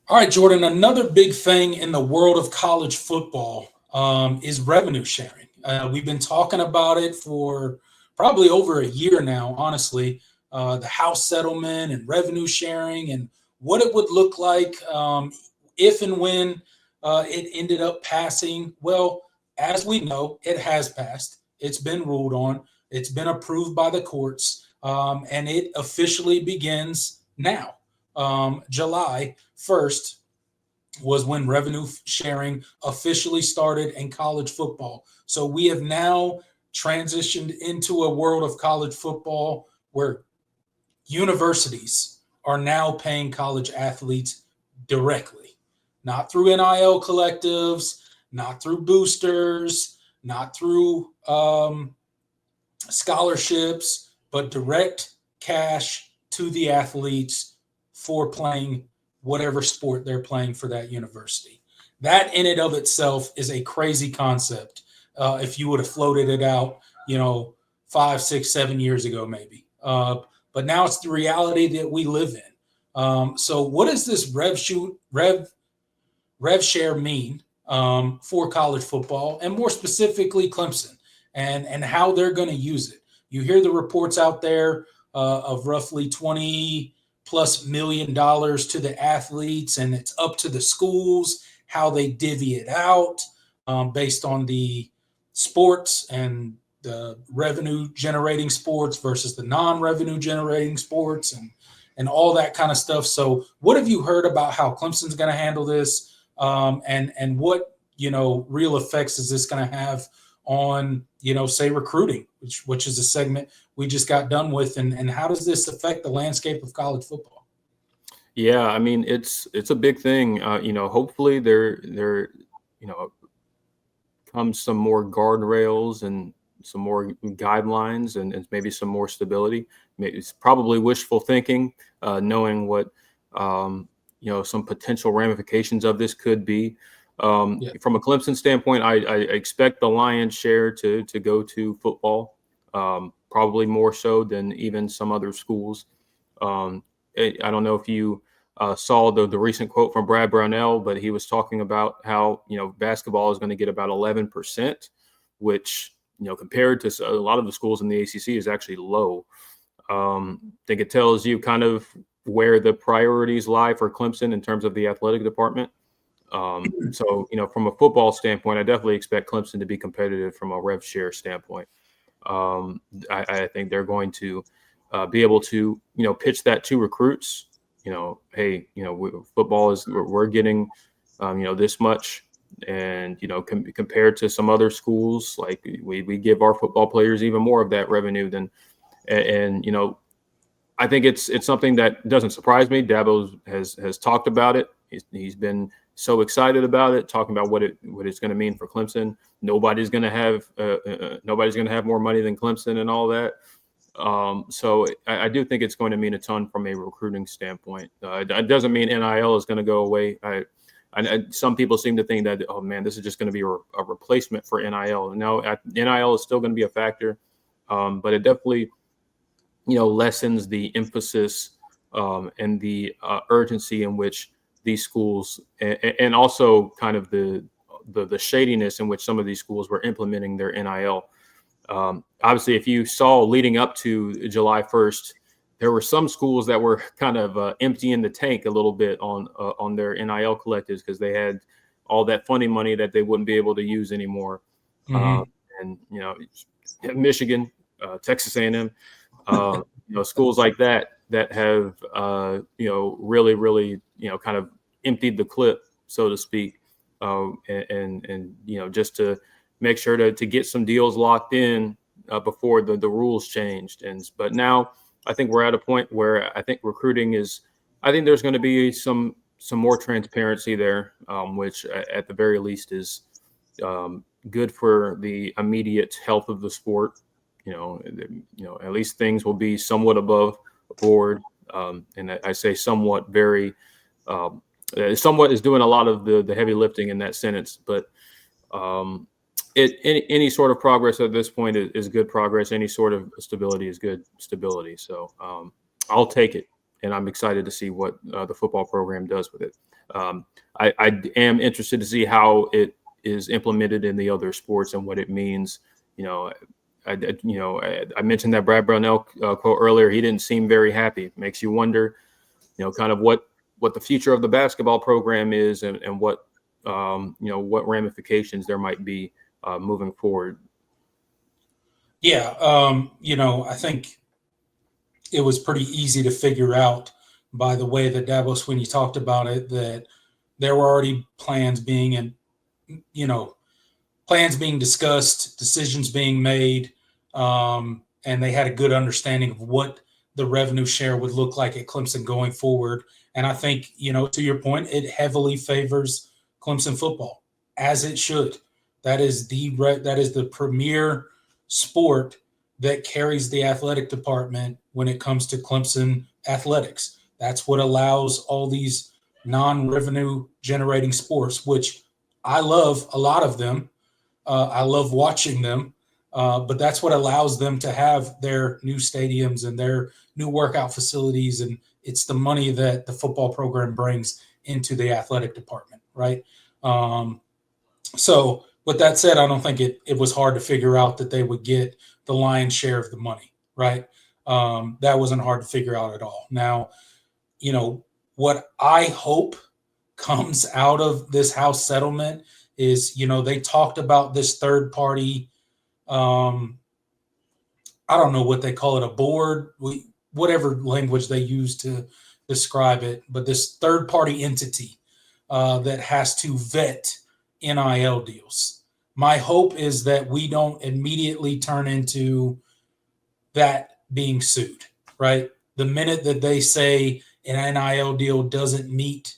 All right, Jordan, another big thing in the world of college football is revenue sharing. We've been talking about it for probably over a year now, honestly. The House settlement and revenue sharing and what it would look like if and when it ended up passing. Well, as we know, it has passed. It's been ruled on, it's been approved by the courts, and it officially begins now. July 1st was when revenue sharing officially started in college football. So we have now transitioned into a world of college football where universities are now paying college athletes directly, not through NIL collectives, not through boosters, not through scholarships, but direct cash to the athletes for playing whatever sport they're playing for that university. That in and of itself is a crazy concept. If you would have floated it out, 5, 6, 7 years ago, maybe. But now it's the reality that we live in. So, what does this rev share mean for college football, and more specifically Clemson, and how they're going to use it? You hear the reports out there of roughly $20+ million to the athletes, and it's up to the schools how they divvy it out based on the sports and the revenue generating sports versus the non-revenue generating sports and all that kind of stuff. So what have you heard about how Clemson's going to handle this, and what real effects is this going to have on say recruiting, which is a segment we just got done with, and how does this affect the landscape of college football? Yeah, I mean it's a big thing. Hopefully there comes some more guardrails and some more guidelines and maybe some more stability. It's probably wishful thinking, knowing what some potential ramifications of this could be. From a Clemson standpoint, I expect the lion's share to go to football, probably more so than even some other schools. I don't know if you saw the recent quote from Brad Brownell, but he was talking about how basketball is going to get about 11%, which compared to a lot of the schools in the ACC is actually low. I think it tells you kind of where the priorities lie for Clemson in terms of the athletic department. So from a football standpoint, I definitely expect Clemson to be competitive from a rev share standpoint. I think they're going to be able to pitch that to recruits. Hey, football is we're getting this much, and compared to some other schools, like we give our football players even more of that revenue than, and I think it's something that doesn't surprise me. Dabo has talked about it. He's been so excited about it, talking about what it's going to mean for Clemson. Nobody's going to have more money than Clemson and all that. So I do think it's going to mean a ton from a recruiting standpoint. It doesn't mean NIL is going to go away. Some people seem to think that, oh man, this is just going to be a replacement for NIL. No, NIL is still going to be a factor, but it definitely lessens the emphasis and the urgency in which these schools, and also kind of the shadiness in which some of these schools were implementing their NIL. Obviously, if you saw leading up to July 1st, there were some schools that were kind of emptying the tank a little bit on their NIL collectives because they had all that funding money that they wouldn't be able to use anymore. And Michigan, Texas A&M, schools like that have really kind of emptied the clip, so to speak, and just to make sure to get some deals locked in before the rules changed. But now I think we're at a point where I think I think there's going to be some more transparency there, which at the very least is good for the immediate health of the sport. At least things will be somewhat above board. And I say somewhat somewhat is doing a lot of the heavy lifting in that sentence, but any sort of progress at this point is good progress. Any sort of stability is good stability. So I'll take it. and I'm excited to see what the football program does with it. I am interested to see how it is implemented in the other sports and what it means. I mentioned that Brad Brownell quote earlier. He didn't seem very happy. It makes you wonder, kind of what the future of the basketball program is, and what what ramifications there might be moving forward. Yeah, I think it was pretty easy to figure out by the way that Dabo Swinney talked about it that there were already plans being discussed, decisions being made, and they had a good understanding of what the revenue share would look like at Clemson going forward. And I think, to your point, it heavily favors Clemson football, as it should. That is the premier sport that carries the athletic department when it comes to Clemson athletics. That's what allows all these non-revenue generating sports, which I love a lot of them. I love watching them, but that's what allows them to have their new stadiums and their new workout facilities. And it's the money that the football program brings into the athletic department, right? So with that said, I don't think it was hard to figure out that they would get the lion's share of the money, right? That wasn't hard to figure out at all. Now, what I hope comes out of this House settlement is, they talked about this third party. I don't know what they call it, a board, whatever language they use to describe it, but this third party entity that has to vet NIL deals. My hope is that we don't immediately turn into that being sued, right? The minute that they say an NIL deal doesn't meet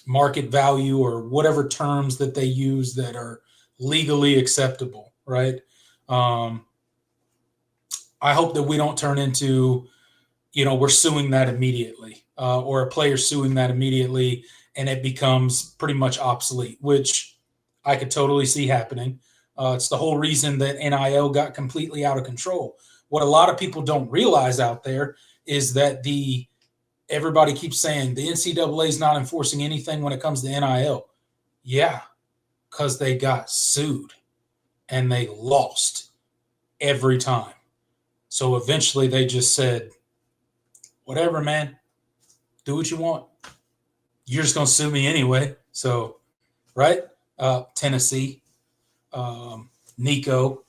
market value or whatever terms that they use that are legally acceptable, right? I hope that we don't turn into, we're suing that immediately, or a player suing that immediately, and it becomes pretty much obsolete, which I could totally see happening. It's the whole reason that NIL got completely out of control. What a lot of people don't realize out there is that everybody keeps saying the NCAA is not enforcing anything when it comes to NIL. Yeah, because they got sued and they lost every time. So eventually they just said, whatever, man, do what you want. You're just going to sue me anyway. So, right? Tennessee, Nico.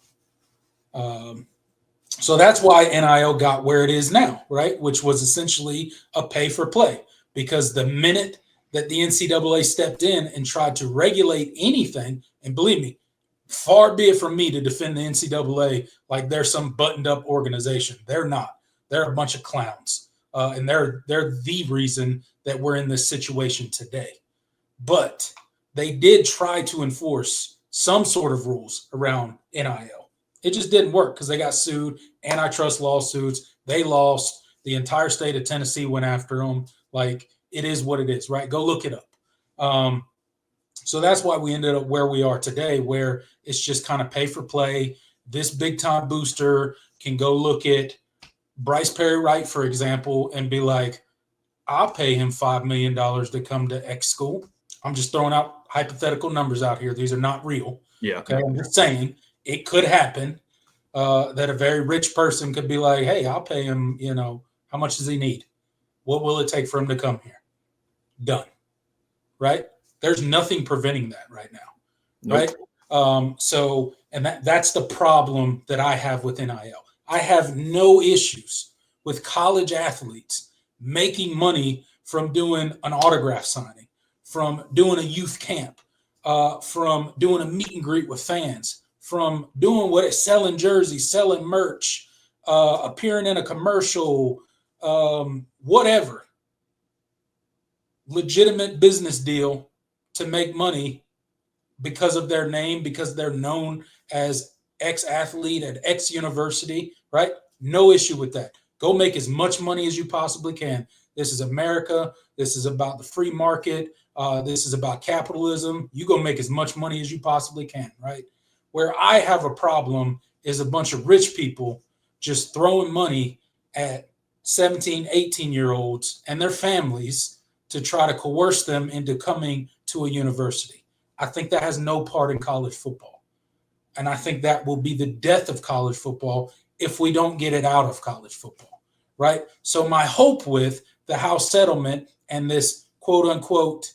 So that's why NIL got where it is now, right? Which was essentially a pay for play, because the minute that the NCAA stepped in and tried to regulate anything, and believe me, far be it from me to defend the NCAA like they're some buttoned up organization. They're not. They're a bunch of clowns. And they're the reason that we're in this situation today. But they did try to enforce some sort of rules around NIL. It just didn't work because they got sued, antitrust lawsuits. They lost. The entire state of Tennessee went after them. Like, it is what it is, right? Go look it up. So that's why we ended up where we are today, where it's just kind of pay for play. This big time booster can go look at Bryce Perry Wright, for example, and be like, I'll pay him $5 million to come to X school. I'm just throwing out hypothetical numbers out here. These are not real. Yeah. Okay. I'm just saying it could happen that a very rich person could be like, hey, I'll pay him, how much does he need? What will it take for him to come here? Done. Right? There's nothing preventing that right now. Nope. Right? And that's the problem that I have with NIL. I have no issues with college athletes making money from doing an autograph signing, from doing a youth camp, from doing a meet and greet with fans, from doing selling jerseys, selling merch, appearing in a commercial, whatever. Legitimate business deal to make money because of their name, because they're known as X athlete at X university, right? No issue with that. Go make as much money as you possibly can. This is America. This is about the free market. This is about capitalism. You go make as much money as you possibly can, right? Where I have a problem is a bunch of rich people just throwing money at 17, 18-year-olds and their families to try to coerce them into coming to a university. I think that has no part in college football. And I think that will be the death of college football if we don't get it out of college football, right? So my hope with the House settlement and this quote unquote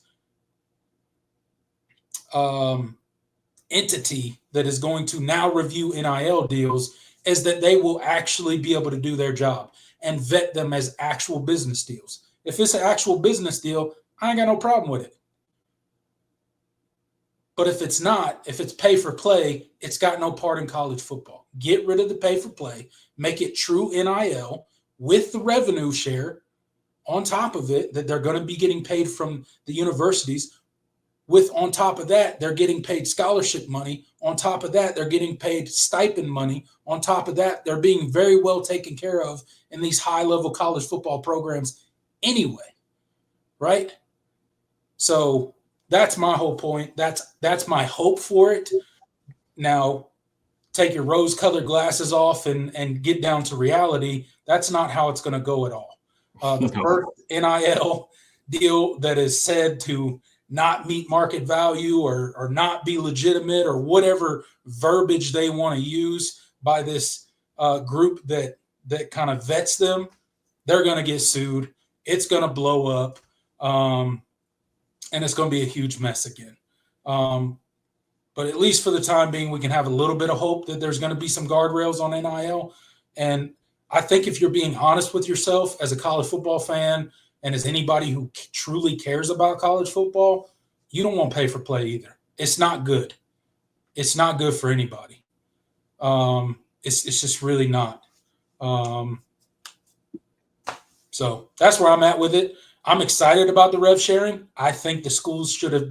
entity that is going to now review NIL deals is that they will actually be able to do their job and vet them as actual business deals. If it's an actual business deal, I ain't got no problem with it. But if it's not, if it's pay for play, it's got no part in college football. Get rid of the pay for play, make it true NIL with the revenue share on top of it that they're going to be getting paid from the universities. With on top of that, they're getting paid scholarship money. On top of that, they're getting paid stipend money. On top of that, they're being very well taken care of in these high-level college football programs anyway, right? So that's my whole point. That's my hope for it. Now, take your rose-colored glasses off and get down to reality. That's not how it's going to go at all. The first NIL deal that is said to not meet market value or not be legitimate or whatever verbiage they want to use by this group that kind of vets them, they're going to get sued. It's going to blow up, and it's going to be a huge mess again. But at least for the time being, we can have a little bit of hope that there's going to be some guardrails on NIL. And I think if you're being honest with yourself as a college football fan and as anybody who truly cares about college football, you don't want pay for play either. It's not good. It's not good for anybody. It's just really not. So that's where I'm at with it. I'm excited about the rev sharing. I think the schools should have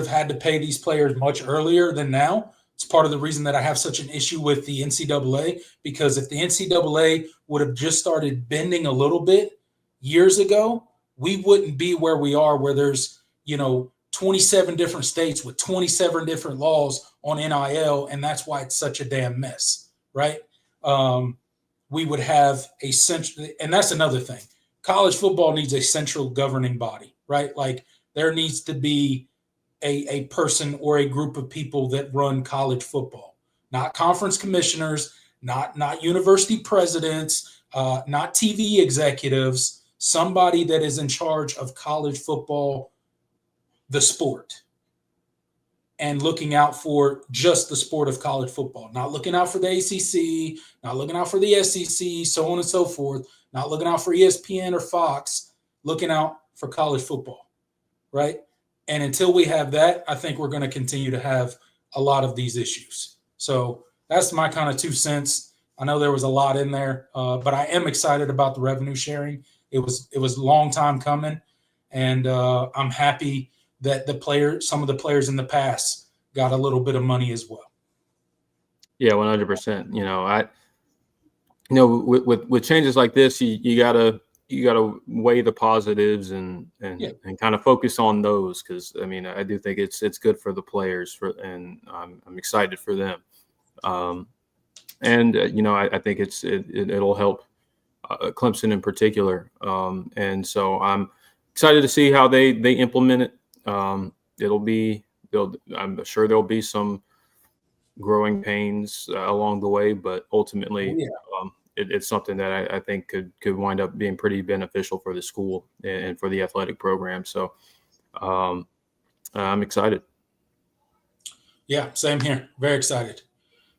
had to pay these players much earlier than now. It's part of the reason that I have such an issue with the NCAA, because if the NCAA would have just started bending a little bit years ago, we wouldn't be where we are, where there's, 27 different states with 27 different laws on NIL, and that's why it's such a damn mess, right? We would have a central, and that's another thing. College football needs a central governing body, right? Like there needs to be a person or a group of people that run college football, not conference commissioners, not university presidents, not TV executives, somebody that is in charge of college football, the sport, and looking out for just the sport of college football, not looking out for the ACC, not looking out for the SEC, so on and so forth, not looking out for ESPN or Fox, looking out for college football, right? And until we have that, I think we're going to continue to have a lot of these issues. So that's my kind of 2 cents. I know there was a lot in there, but I am excited about the revenue sharing. It was a long time coming, and I'm happy that some of the players in the past got a little bit of money as well. Yeah, 100%. With changes like this, you gotta weigh the positives and kind of focus on those, because I do think it's good for the players and I'm excited for them. I think it'll help Clemson in particular. And so I'm excited to see how they implement it. I'm sure there'll be some growing pains along the way, but ultimately, it's something that I think could wind up being pretty beneficial for the school and for the athletic program. So I'm excited. Yeah, same here. Very excited.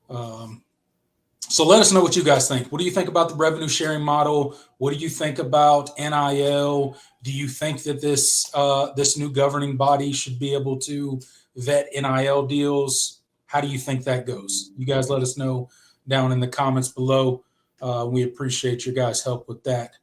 So let us know what you guys think. What do you think about the revenue sharing model? What do you think about NIL? Do you think that this new governing body should be able to vet NIL deals? How do you think that goes? You guys let us know down in the comments below. We appreciate your guys' help with that.